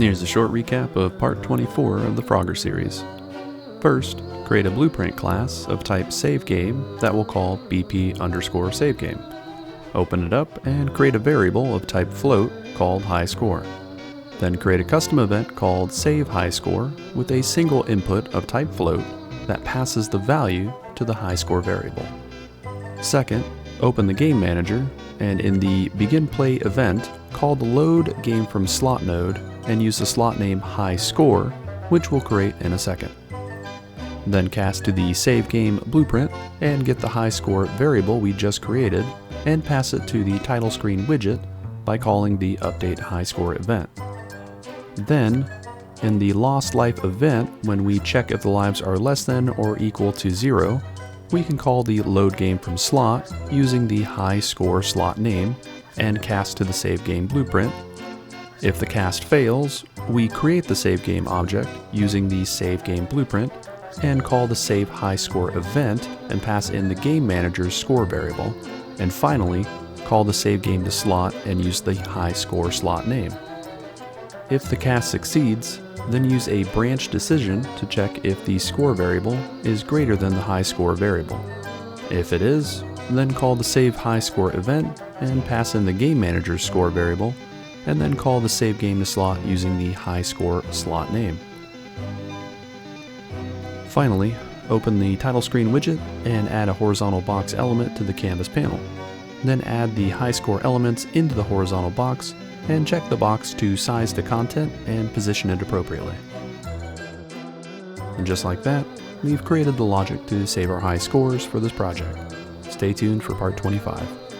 Here's a short recap of part 24 of the Frogger series. First, create a blueprint class of type SaveGame that we'll call BP_SaveGame. Open it up and create a variable of type float called highscore. Then create a custom event called SaveHighScore with a single input of type float that passes the value to the highscore variable. Second, open the game manager and in the BeginPlay event, call the load game from slot node and use the slot name highscore, which we'll create in a second. Then cast to the SaveGame blueprint and get the highscore variable we just created and pass it to the title screen widget by calling the updateHighscore event. Then, in the lost life event, when we check if the lives are less than or equal to 0, we can call the load game from slot using the highscore slot name and cast to the SaveGame blueprint. If the cast fails, we create the SaveGame object using the SaveGame blueprint and call the SaveHighScore event and pass in the game manager's score variable. And finally, call the SaveGame to slot and use the highscore slot name. If the cast succeeds, then use a branch decision to check if the score variable is greater than the highscore variable. If it is, then call the SaveHighScore event and pass in the game manager's score variable, and then call the SaveGame to slot using the highscore slot name. Finally, open the title screen widget and add a horizontal box element to the canvas panel. Then add the highscore elements into the horizontal box and check the box to size the content and position it appropriately. And just like that, we've created the logic to save our high scores for this project. Stay tuned for part 25.